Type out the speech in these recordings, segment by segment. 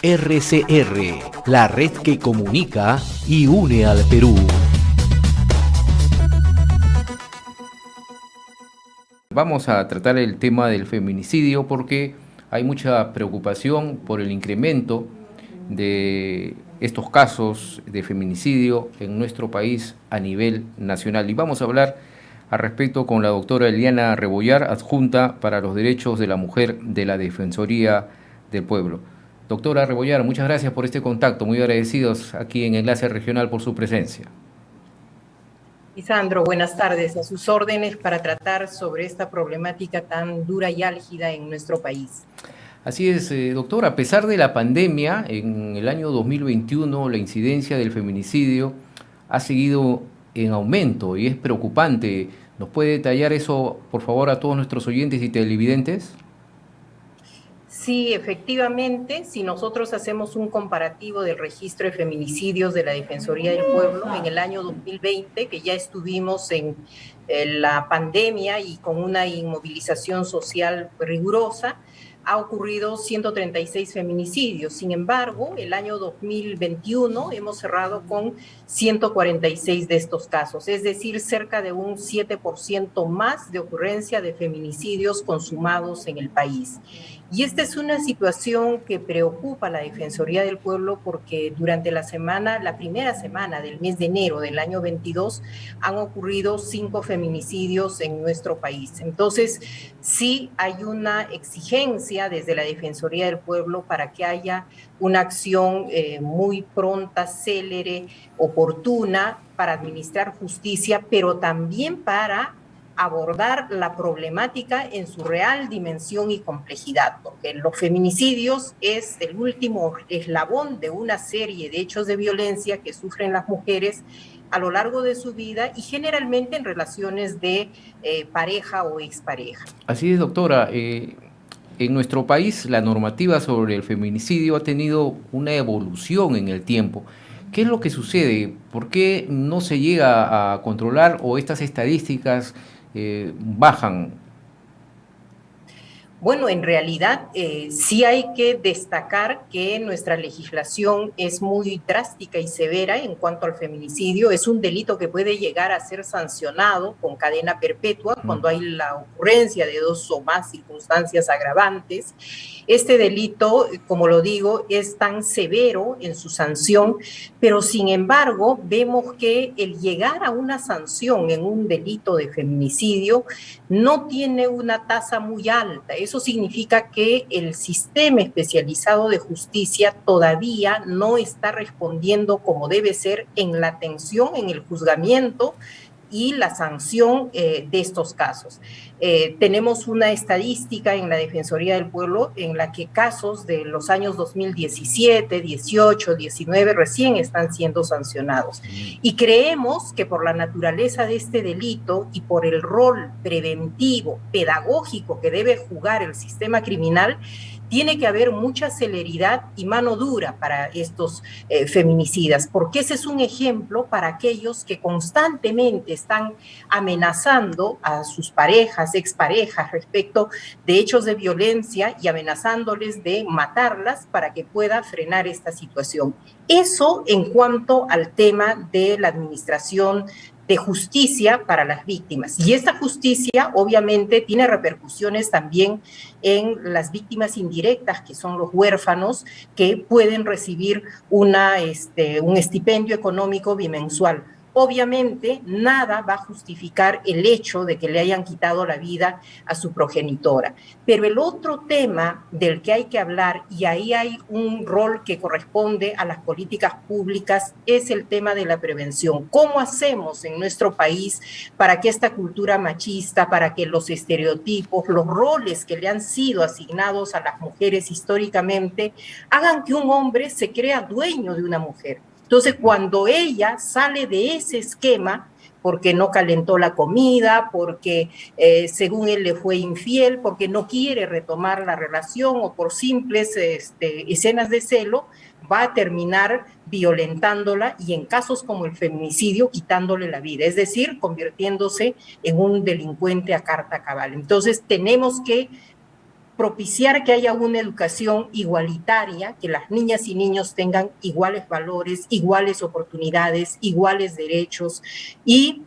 RCR, la red que comunica y une al Perú. Vamos a tratar el tema del feminicidio porque hay mucha preocupación por el incremento de estos casos de feminicidio en nuestro país a nivel nacional. Y vamos a hablar al respecto con la doctora Eliana Rebollar, adjunta para los derechos de la mujer de la Defensoría del Pueblo. Doctora Rebollar, muchas gracias por este contacto, muy agradecidos aquí en Enlace Regional por su presencia. Lisandro, buenas tardes. A sus órdenes para tratar sobre esta problemática tan dura y álgida en nuestro país. Así es, doctor, a pesar de la pandemia, en el año 2021 la incidencia del feminicidio ha seguido en aumento y es preocupante. ¿Nos puede detallar eso, por favor, a todos nuestros oyentes y televidentes? Sí, efectivamente, si nosotros hacemos un comparativo del registro de feminicidios de la Defensoría del Pueblo en el año 2020, que ya estuvimos en la pandemia y con una inmovilización social rigurosa, ha ocurrido 136 feminicidios. Sin embargo, el año 2021 hemos cerrado con 146 de estos casos, es decir, cerca de un 7% más de ocurrencia de feminicidios consumados en el país. Y esta es una situación que preocupa a la Defensoría del Pueblo porque durante la primera semana del mes de enero del año 22, han ocurrido 5 feminicidios en nuestro país. Entonces, sí hay una exigencia desde la Defensoría del Pueblo para que haya una acción muy pronta, célere, oportuna para administrar justicia, pero también para abordar la problemática en su real dimensión y complejidad, porque los feminicidios es el último eslabón de una serie de hechos de violencia que sufren las mujeres a lo largo de su vida y generalmente en relaciones de pareja o expareja. Así es, doctora. En nuestro país la normativa sobre el feminicidio ha tenido una evolución en el tiempo. ¿Qué es lo que sucede? ¿Por qué no se llega a controlar o estas estadísticas bajan? Bueno, en realidad sí hay que destacar que nuestra legislación es muy drástica y severa en cuanto al feminicidio. Es un delito que puede llegar a ser sancionado con cadena perpetua cuando hay la ocurrencia de 2 o más circunstancias agravantes. Este delito, como lo digo, es tan severo en su sanción, pero sin embargo vemos que el llegar a una sanción en un delito de feminicidio no tiene una tasa muy alta. Eso significa que el sistema especializado de justicia todavía no está respondiendo como debe ser en la atención, en el juzgamiento y la sanción de estos casos. Tenemos una estadística en la Defensoría del Pueblo en la que casos de los años 2017, 18, 19 recién están siendo sancionados. Y creemos que por la naturaleza de este delito y por el rol preventivo, pedagógico que debe jugar el sistema criminal, tiene que haber mucha celeridad y mano dura para estos feminicidas, porque ese es un ejemplo para aquellos que constantemente están amenazando a sus parejas, exparejas, respecto de hechos de violencia y amenazándoles de matarlas para que pueda frenar esta situación. Eso en cuanto al tema de la administración de justicia para las víctimas. Y esta justicia obviamente tiene repercusiones también en las víctimas indirectas, que son los huérfanos, que pueden recibir un estipendio económico bimensual. Obviamente, nada va a justificar el hecho de que le hayan quitado la vida a su progenitora. Pero el otro tema del que hay que hablar, y ahí hay un rol que corresponde a las políticas públicas, es el tema de la prevención. ¿Cómo hacemos en nuestro país para que esta cultura machista, para que los estereotipos, los roles que le han sido asignados a las mujeres históricamente, hagan que un hombre se crea dueño de una mujer? Entonces, cuando ella sale de ese esquema, porque no calentó la comida, porque según él le fue infiel, porque no quiere retomar la relación o por simples escenas de celo, va a terminar violentándola y en casos como el feminicidio quitándole la vida, es decir, convirtiéndose en un delincuente a carta cabal. Entonces tenemos que propiciar que haya una educación igualitaria, que las niñas y niños tengan iguales valores, iguales oportunidades, iguales derechos, y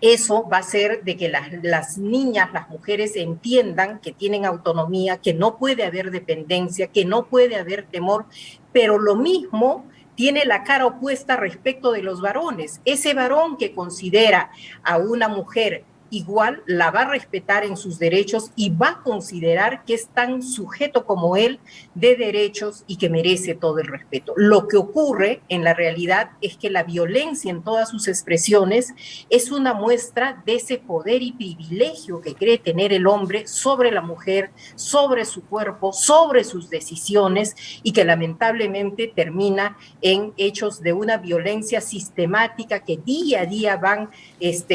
eso va a hacer de que las niñas, las mujeres entiendan que tienen autonomía, que no puede haber dependencia, que no puede haber temor, pero lo mismo tiene la cara opuesta respecto de los varones. Ese varón que considera a una mujer igual la va a respetar en sus derechos y va a considerar que es tan sujeto como él de derechos y que merece todo el respeto. Lo que ocurre en la realidad es que la violencia en todas sus expresiones es una muestra de ese poder y privilegio que cree tener el hombre sobre la mujer, sobre su cuerpo, sobre sus decisiones, y que lamentablemente termina en hechos de una violencia sistemática que día a día van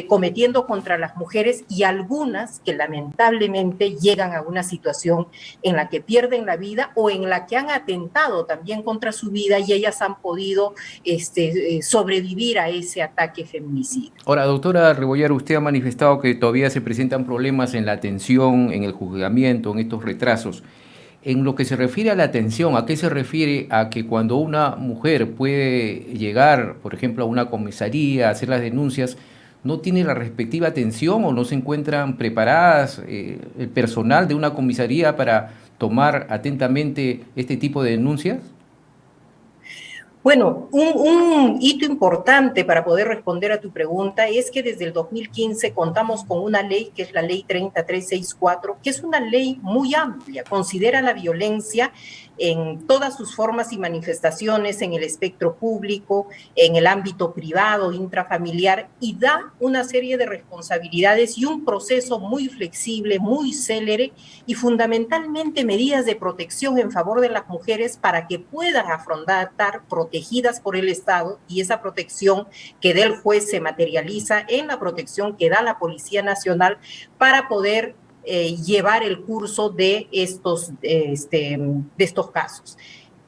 cometiendo contra las mujeres, y algunas que lamentablemente llegan a una situación en la que pierden la vida o en la que han atentado también contra su vida y ellas han podido sobrevivir a ese ataque feminicida. Ahora, doctora Rebollar, usted ha manifestado que todavía se presentan problemas en la atención, en el juzgamiento, en estos retrasos. En lo que se refiere a la atención, ¿a qué se refiere? A que cuando una mujer puede llegar, por ejemplo, a una comisaría, a hacer las denuncias, no tiene la respectiva atención o no se encuentran preparadas el personal de una comisaría para tomar atentamente este tipo de denuncias. Bueno, un hito importante para poder responder a tu pregunta es que desde el 2015 contamos con una ley que es la Ley 30364, que es una ley muy amplia, considera la violencia en todas sus formas y manifestaciones, en el espectro público, en el ámbito privado, intrafamiliar, y da una serie de responsabilidades y un proceso muy flexible, muy célere, y fundamentalmente medidas de protección en favor de las mujeres para que puedan afrontar protegidas por el Estado, y esa protección que da el juez se materializa en la protección que da la Policía Nacional para poder llevar el curso de estos casos.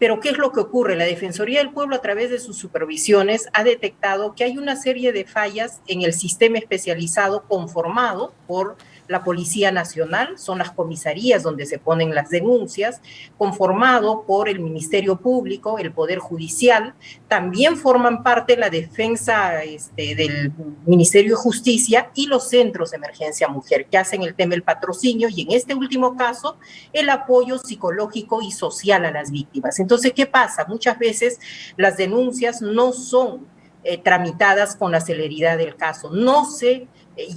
Pero ¿qué es lo que ocurre? La Defensoría del Pueblo, a través de sus supervisiones, ha detectado que hay una serie de fallas en el sistema especializado conformado por la Policía Nacional, son las comisarías donde se ponen las denuncias, conformado por el Ministerio Público, el Poder Judicial, también forman parte la defensa del Ministerio de Justicia y los centros de emergencia mujer, que hacen el tema del patrocinio y en este último caso, el apoyo psicológico y social a las víctimas. Entonces, ¿qué pasa? Muchas veces las denuncias no son tramitadas con la celeridad del caso, no se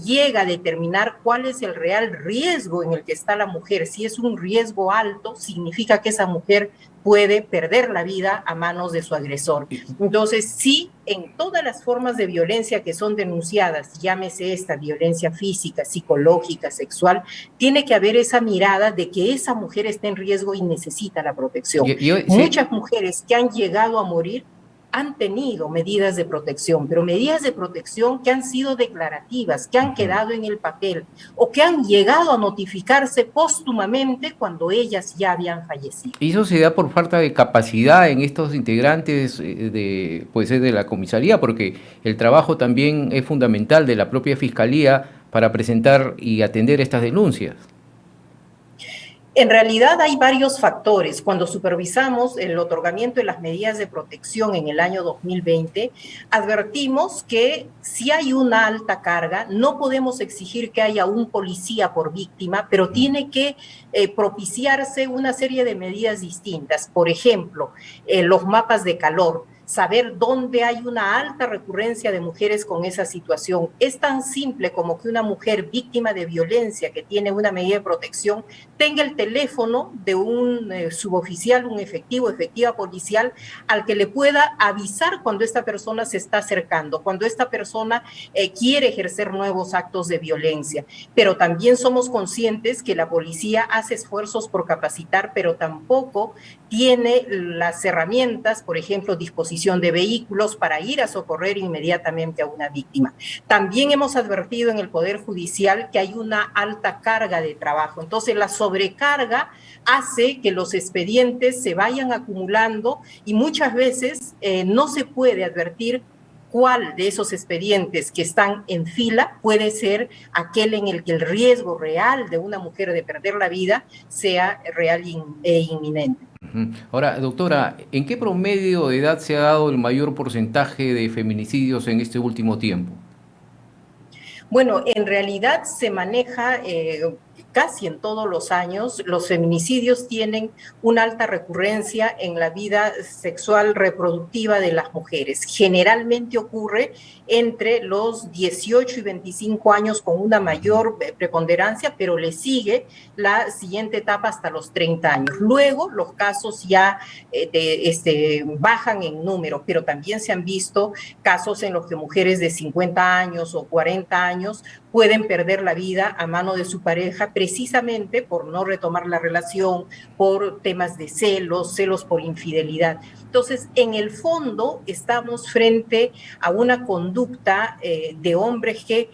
llega a determinar cuál es el real riesgo en el que está la mujer. Si es un riesgo alto, significa que esa mujer puede perder la vida a manos de su agresor. Entonces, sí, en todas las formas de violencia que son denunciadas, llámese esta violencia física, psicológica, sexual, tiene que haber esa mirada de que esa mujer está en riesgo y necesita la protección. Muchas mujeres que han llegado a morir han tenido medidas de protección, pero medidas de protección que han sido declarativas, que han quedado en el papel o que han llegado a notificarse póstumamente cuando ellas ya habían fallecido. Y eso se da por falta de capacidad en estos integrantes de la comisaría, porque el trabajo también es fundamental de la propia fiscalía para presentar y atender estas denuncias. En realidad hay varios factores. Cuando supervisamos el otorgamiento de las medidas de protección en el año 2020, advertimos que si hay una alta carga, no podemos exigir que haya un policía por víctima, pero tiene que propiciarse una serie de medidas distintas. Por ejemplo, los mapas de calor, saber dónde hay una alta recurrencia de mujeres con esa situación. Es tan simple como que una mujer víctima de violencia que tiene una medida de protección tenga el teléfono de un suboficial, un efectiva policial, al que le pueda avisar cuando esta persona se está acercando, cuando esta persona quiere ejercer nuevos actos de violencia. Pero también somos conscientes que la policía hace esfuerzos por capacitar, pero tampoco tiene las herramientas, por ejemplo, disposición de vehículos para ir a socorrer inmediatamente a una víctima. También hemos advertido en el Poder Judicial que hay una alta carga de trabajo. Entonces, la sobrecarga hace que los expedientes se vayan acumulando y muchas veces no se puede advertir cuál de esos expedientes que están en fila puede ser aquel en el que el riesgo real de una mujer de perder la vida sea real e inminente. Ahora, doctora, ¿en qué promedio de edad se ha dado el mayor porcentaje de feminicidios en este último tiempo? Bueno, en realidad se maneja casi en todos los años. Los feminicidios tienen una alta recurrencia en la vida sexual reproductiva de las mujeres. Generalmente ocurre entre los 18 y 25 años con una mayor preponderancia, pero le sigue la siguiente etapa hasta los 30 años. Luego los casos ya bajan en número, pero también se han visto casos en los que mujeres de 50 años o 40 años pueden perder la vida a mano de su pareja precisamente por no retomar la relación, por temas de celos por infidelidad. Entonces, en el fondo, estamos frente a una conducta de hombres que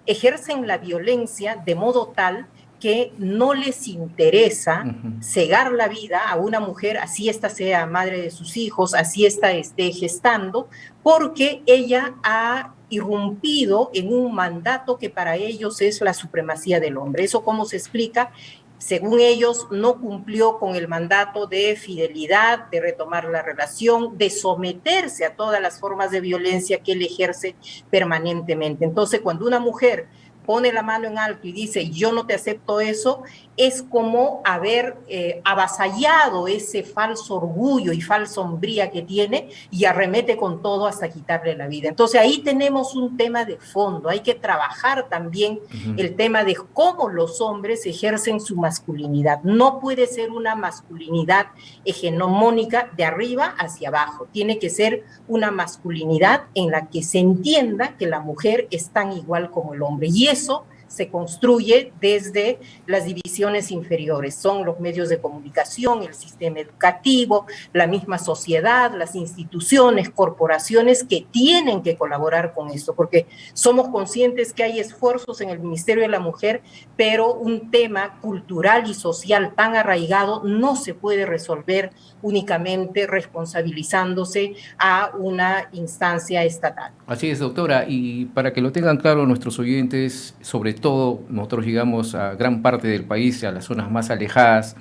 ejercen la violencia de modo tal que no les interesa cegar la vida a una mujer, así ésta sea madre de sus hijos, así ésta esté gestando, porque ella ha irrumpido en un mandato que para ellos es la supremacía del hombre. ¿Eso cómo se explica? Según ellos, no cumplió con el mandato de fidelidad, de retomar la relación, de someterse a todas las formas de violencia que él ejerce permanentemente. Entonces, cuando una mujer pone la mano en alto y dice, yo no te acepto eso, es como haber avasallado ese falso orgullo y falsa hombría que tiene y arremete con todo hasta quitarle la vida. Entonces ahí tenemos un tema de fondo, hay que trabajar también el tema de cómo los hombres ejercen su masculinidad. No puede ser una masculinidad hegemónica de arriba hacia abajo, tiene que ser una masculinidad en la que se entienda que la mujer es tan igual como el hombre. Y eso se construye desde las divisiones inferiores, son los medios de comunicación, el sistema educativo, la misma sociedad, las instituciones, corporaciones que tienen que colaborar con esto, porque somos conscientes que hay esfuerzos en el Ministerio de la Mujer, pero un tema cultural y social tan arraigado no se puede resolver únicamente responsabilizándose a una instancia estatal. Así es, doctora, y para que lo tengan claro nuestros oyentes, sobre todo nosotros llegamos a gran parte del país, a las zonas más alejadas,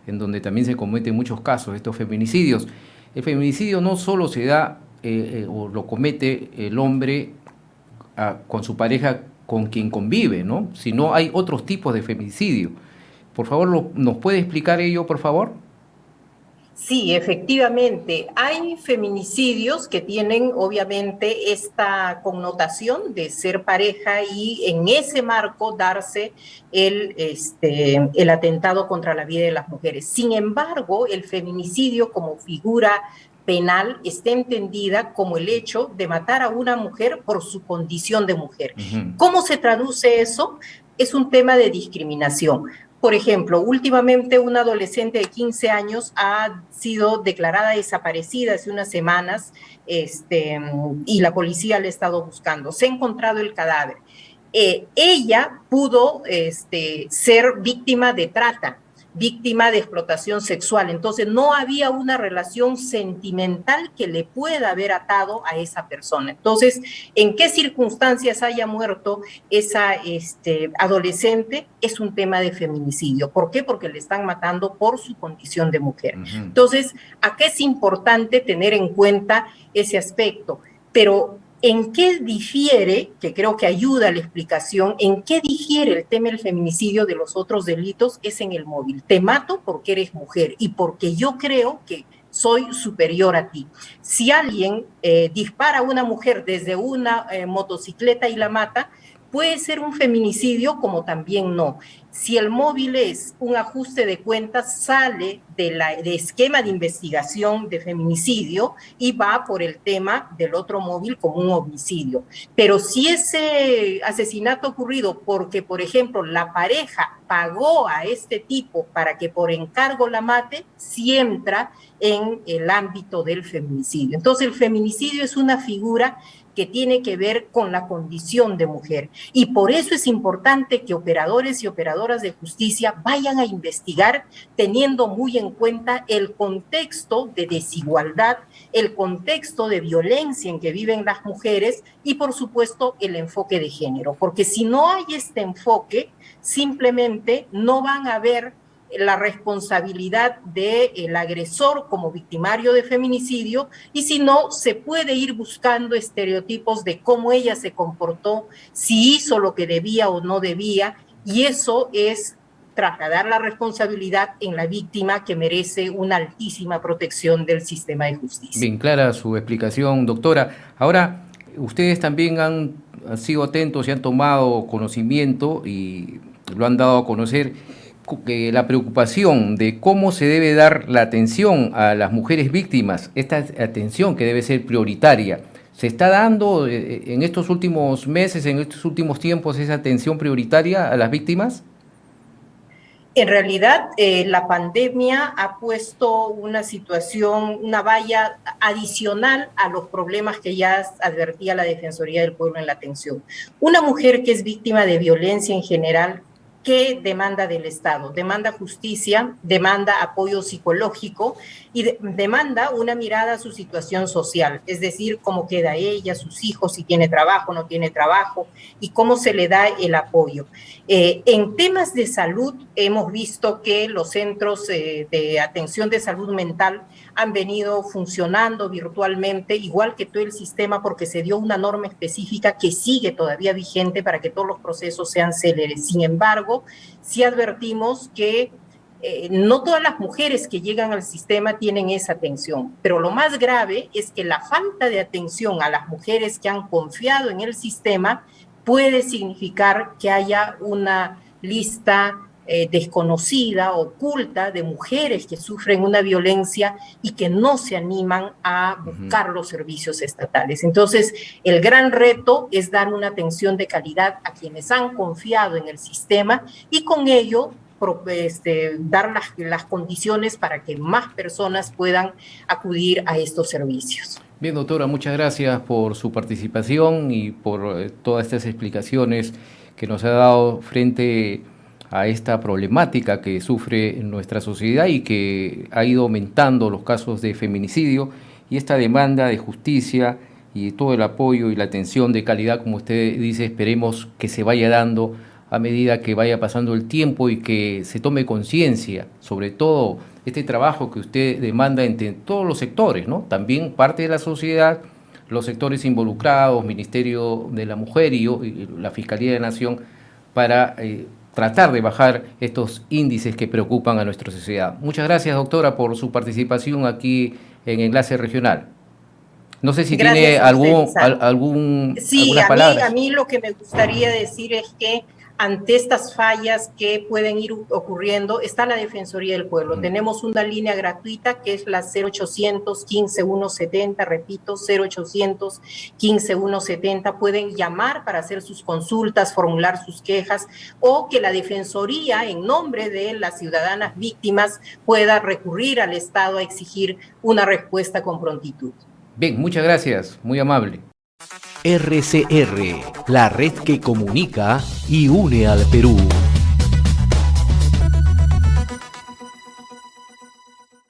en donde también se cometen muchos casos de estos feminicidios. El feminicidio no solo se da o lo comete el hombre con su pareja con quien convive, ¿no? Sino hay otros tipos de feminicidio. Por favor, ¿nos puede explicar ello, por favor? Sí, efectivamente, hay feminicidios que tienen obviamente esta connotación de ser pareja y en ese marco darse el atentado contra la vida de las mujeres. Sin embargo, el feminicidio como figura penal está entendida como el hecho de matar a una mujer por su condición de mujer. ¿Cómo se traduce eso? Es un tema de discriminación. Por ejemplo, últimamente una adolescente de 15 años ha sido declarada desaparecida hace unas semanas y la policía la ha estado buscando. Se ha encontrado el cadáver. Ella pudo ser víctima de trata, víctima de explotación sexual. Entonces no había una relación sentimental que le pueda haber atado a esa persona. Entonces, ¿en qué circunstancias haya muerto esa adolescente? Es un tema de feminicidio. ¿Por qué? Porque le están matando por su condición de mujer. Entonces, acá es importante tener en cuenta ese aspecto. Pero ¿en qué difiere, que creo que ayuda a la explicación, en qué difiere el tema del feminicidio de los otros delitos? Es en el móvil. Te mato porque eres mujer y porque yo creo que soy superior a ti. Si alguien dispara a una mujer desde una motocicleta y la mata, puede ser un feminicidio como también no. Si el móvil es un ajuste de cuentas, sale de esquema de investigación de feminicidio y va por el tema del otro móvil como un homicidio. Pero si ese asesinato ha ocurrido porque, por ejemplo, la pareja pagó a este tipo para que por encargo la mate, sí entra en el ámbito del feminicidio. Entonces, el feminicidio es una figura que tiene que ver con la condición de mujer. Y por eso es importante que operadores y operadoras de justicia vayan a investigar teniendo muy en cuenta el contexto de desigualdad, el contexto de violencia en que viven las mujeres y, por supuesto, el enfoque de género. Porque si no hay este enfoque, simplemente no van a ver la responsabilidad del agresor como victimario de feminicidio, y si no, se puede ir buscando estereotipos de cómo ella se comportó, si hizo lo que debía o no debía, y eso es trasladar la responsabilidad en la víctima, que merece una altísima protección del sistema de justicia. Bien clara su explicación, doctora. Ahora, ustedes también han sido atentos y han tomado conocimiento y lo han dado a conocer, la preocupación de cómo se debe dar la atención a las mujeres víctimas, esta atención que debe ser prioritaria. ¿Se está dando en estos últimos meses, en estos últimos tiempos, esa atención prioritaria a las víctimas? En realidad, la pandemia ha puesto una situación, una valla adicional a los problemas que ya advertía la Defensoría del Pueblo en la atención. Una mujer que es víctima de violencia en general, ¿qué demanda del Estado? Demanda justicia, demanda apoyo psicológico y demanda una mirada a su situación social, es decir, cómo queda ella, sus hijos, si tiene trabajo, no tiene trabajo, y cómo se le da el apoyo. En temas de salud, hemos visto que los centros de atención de salud mental han venido funcionando virtualmente, igual que todo el sistema, porque se dio una norma específica que sigue todavía vigente para que todos los procesos sean céleres. Sin embargo, sí advertimos que no todas las mujeres que llegan al sistema tienen esa atención, pero lo más grave es que la falta de atención a las mujeres que han confiado en el sistema puede significar que haya una lista desconocida, oculta, de mujeres que sufren una violencia y que no se animan a buscar los servicios estatales. Entonces, el gran reto es dar una atención de calidad a quienes han confiado en el sistema y con ello dar las condiciones para que más personas puedan acudir a estos servicios. Bien, doctora, muchas gracias por su participación y por todas estas explicaciones que nos ha dado frente a esta problemática que sufre nuestra sociedad y que ha ido aumentando los casos de feminicidio, y esta demanda de justicia y todo el apoyo y la atención de calidad, como usted dice, esperemos que se vaya dando a medida que vaya pasando el tiempo y que se tome conciencia, sobre todo este trabajo que usted demanda entre todos los sectores, ¿no? También parte de la sociedad, los sectores involucrados, Ministerio de la Mujer y la Fiscalía de la Nación, para tratar de bajar estos índices que preocupan a nuestra sociedad. Muchas gracias, doctora, por su participación aquí en Enlace Regional. No sé si Gracias tiene algunas palabras. A mí lo que me gustaría decir es que ante estas fallas que pueden ir ocurriendo, está la Defensoría del Pueblo. Tenemos una línea gratuita que es la 0800 15 170, repito, 0800 15 170. Pueden llamar para hacer sus consultas, formular sus quejas, o que la Defensoría, en nombre de las ciudadanas víctimas, pueda recurrir al Estado a exigir una respuesta con prontitud. Bien, muchas gracias, muy amable. RCR, la red que comunica y une al Perú.